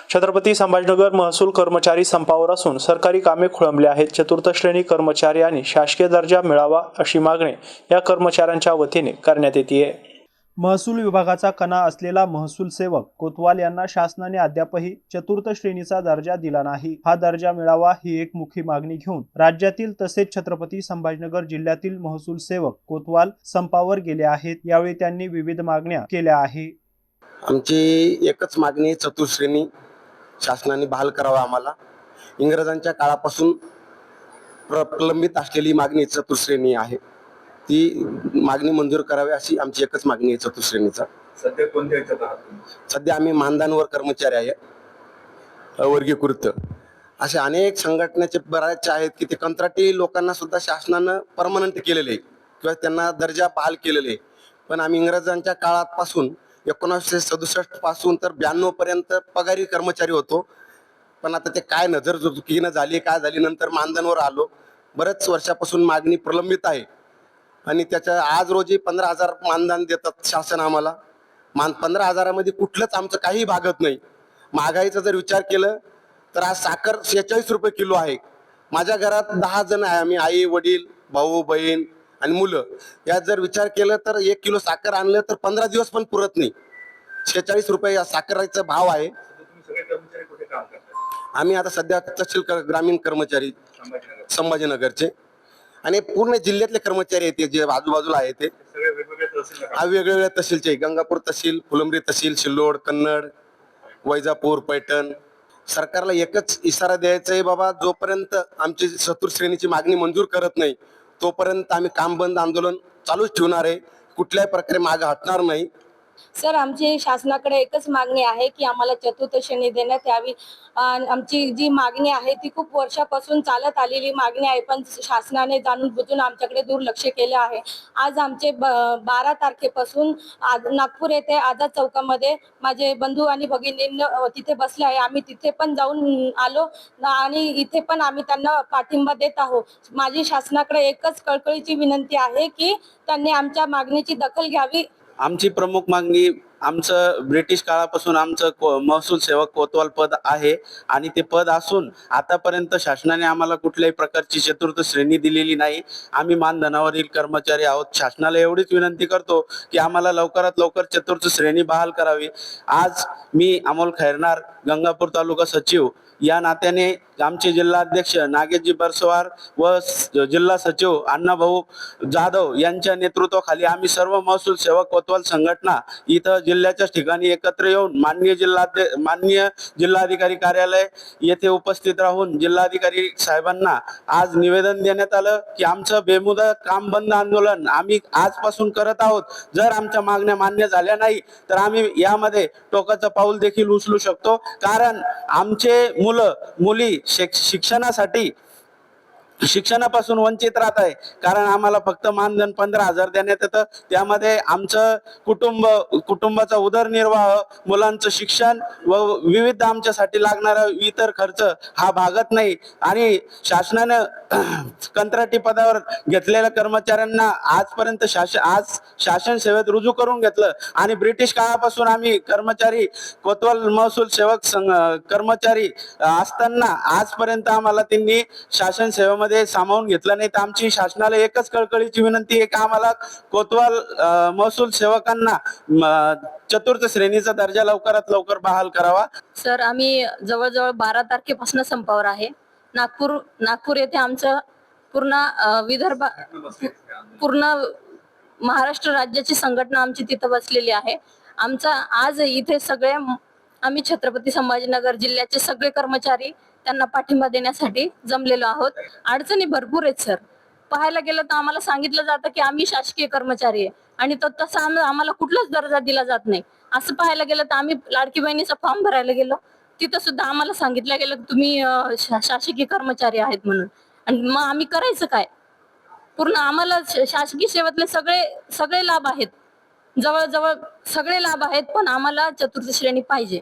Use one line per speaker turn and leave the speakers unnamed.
छत्रपती संभाजीनगर महसूल कर्मचारी संपावर असून सरकारी कामे खोळंबली आहेत। चतुर्थ श्रेणी कर्मचारी आणि शासकीय दर्जा मिळावा अशी मागणी या कर्मचाऱ्यांच्या वतीने करण्यात येते। महसूल विभागाचा कणा असलेला महसूल सेवक कोतवाल यांना शासनाने अद्यापही चतुर्थ श्रेणीचा दर्जा दिला नाही। हा दर्जा मिळावा ही एक मुख्य मागणी घेऊन राज्यातील तसेच छत्रपती संभाजीनगर जिल्ह्यातील महसूल सेवक कोतवाल संपावर गेले आहेत। यावेळी त्यांनी विविध मागण्या केल्या आहेत।
आमची एकच मागणी चतुर्श्रेणी शासनाने बहाल करावा। आम्हाला इंग्रजांच्या काळापासून प्रलंबित असलेली मागणी चतुर्श्रेणी आहे, ती मागणी मंजूर करावी अशी आमची एकच मागणी आहे चतुर्श्रेणीचा।
सध्या कोणत्या ह्याच्यात आहात तुम्ही?
सध्या आम्ही मानधनवर कर्मचारी आहे, अवर्गीकृत। असे अनेक संघटनेचे बऱ्याच आहेत की ते कंत्राटी लोकांना सुद्धा शासनानं परमनंट केलेले किंवा त्यांना दर्जा बहाल केलेले, पण आम्ही इंग्रजांच्या काळापासून 1967 पासून तर 92 पर्यंत पगारी कर्मचारी होतो। पण आता ते काय नजर चुकीनं झाली काय झाली, नंतर मानधनवर आलो। बरेच वर्षापासून मागणी प्रलंबित आहे आणि त्याच्या आज रोजी 15,000 मानधन देतात शासन आम्हाला। 15,000मध्ये कुठलंच आमचं काही भागत नाही। महागाईचा जर विचार केलं तर आज साखर 46 रुपये किलो आहे। माझ्या घरात 10 जण आहे, आम्ही आई वडील भाऊ बहीण आणि मुलं। यात जर विचार केला तर 1 किलो साखर आणलं तर 15 दिवस पण पुरत नाही। 46 रुपये या साखरेचा भाव आहे।
तुम्ही सगळे कर्मचारी कुठे काम करतात?
आम्ही आता सध्या तहसील ग्रामीण कर्मचारी संभाजीनगरचे आणि पूर्ण जिल्ह्यातले कर्मचारी आहेत जे आजूबाजूला आहेत ते
सगळे वेगवेगळ्या तहसीलला
वेगवेगळ्या तहसीलचे, गंगापूर तहसील, फुलंब्री तहसील, सिल्लोड, कन्नड, वैजापूर, पैठण। सरकारला एकच इशारा द्यायचा आहे, बाबा जोपर्यंत आमची चतुर्श्रेणीची मागणी मंजूर करत नाही तोपर्यंत आम्ही काम बंद आंदोलन चालूच ठेवणार आहे, कुठल्याही प्रकारे मागे हटणार नाही।
सर, आमची शासनाकडे एकच मागणी आहे की आम्हाला चतुर्थ श्रेणी देण्यात यावी। आमची जी मागणी आहे ती खूप वर्षापासून चालत आलेली मागणी आहे, पण शासनाने जाणून बुजून आमच्याकडे दुर्लक्ष केले आहे। आज आमचे 12 तारखेपासून नागपूर येथे आझाद चौकामध्ये माझे बंधू आणि भगिनी तिथे बसले आहे। आम्ही तिथे पण जाऊन आलो आणि इथे पण आम्ही त्यांना पाठिंबा देत आहोत। माझी शासनाकडे एकच कळकळीची विनंती आहे की त्यांनी आमच्या मागणीची दखल घ्यावी।
आमची प्रमुख मागणी, आमचं ब्रिटिश काळापासून आमचं महसूल सेवक कोतवाल पद आहे आणि ते पद असून आतापर्यंत शासनाने आम्हाला कुठल्याही प्रकारची चतुर्थ श्रेणी दिलेली नाही। आम्ही मानधनावरील कर्मचारी आहोत। शासनाला एवढीच विनंती करतो की आम्हाला लवकरात लवकर चतुर्थ श्रेणी बहाल करावी। आज मी अमोल खैरनार, गंगापूर तालुका सचिव या नात्याने आमचे जिल्हाध्यक्ष नागेशजी बरसवार व जिल्हा सचिव अण्णाभाऊ जाधव यांच्या नेतृत्वाखाली आम्ही सर्व महसूल सेवक कोतवाल संघटना इथं जिल्ह्याच्या ठिकाणी एकत्र येऊन माननीय जिल्हाधिकारी कार्यालय येथे उपस्थित राहून जिल्हाधिकारी साहेबांना आज निवेदन देण्यात आलं की आमचं बेमुदत काम बंद आंदोलन आम्ही आजपासून करत आहोत। जर आमच्या मागण्या मान्य झाल्या नाही तर आम्ही यामध्ये टोकाचं पाऊल देखील उचलू शकतो, कारण आमचे मुलं मुली शिक्षणापासून वंचित राहत आहे। कारण आम्हाला फक्त मानधन 15,000 देण्यात येतं, त्यामध्ये आमचं कुटुंबाचा उदरनिर्वाह, मुलांचं शिक्षण व विविध आमच्यासाठी लागणारा इतर खर्च हा भागत नाही। आणि शासनानं कंत्राटी पदावर घेतलेल्या कर्मचाऱ्यांना आजपर्यंत शासन सेवेत रुजू करून घेतलं आणि ब्रिटिश काळापासून आम्ही कर्मचारी कोतवाल महसूल सेवक कर्मचारी असताना आजपर्यंत आम्हाला त्यांनी शासन सेवेमध्ये सामावून घेतलं नाही। तर आमची शासनाला एकच कळकळीची विनंती आहे की आम्हाला कोतवाल महसूल सेवकांना चतुर्थ श्रेणीचा दर्जा लवकरात लवकर बहाल करावा।
सर, आम्ही जवळजवळ 12 तारखेपासून संपावर आहे। नागपूर येथे आमचं पूर्ण महाराष्ट्र राज्याची संघटना आमची तिथं बसलेली आहे। आमचा आज इथे सगळे आम्ही छत्रपती संभाजीनगर जिल्ह्याचे सगळे कर्मचारी त्यांना पाठिंबा देण्यासाठी जमलेलो आहोत। अडचणी भरपूर आहेत सर। पाहायला गेलं तर आम्हाला सांगितलं जातं की आम्ही शासकीय कर्मचारी आहे आणि तसा आम्हाला कुठलाच दर्जा दिला जात नाही। असं पाहायला गेलं तर आम्ही लाडकी बहिणीचा फॉर्म भरायला गेलो, तिथं सुद्धा आम्हाला सांगितलं गेलं की तुम्ही शासकीय कर्मचारी आहेत म्हणून, आणि मग आम्ही करायचं काय? पूर्ण आम्हाला शासकीय सेवेतले सगळे लाभ आहेत, जवळजवळ सगळे लाभ आहेत, पण आम्हाला चतुर्थ श्रेणी पाहिजे।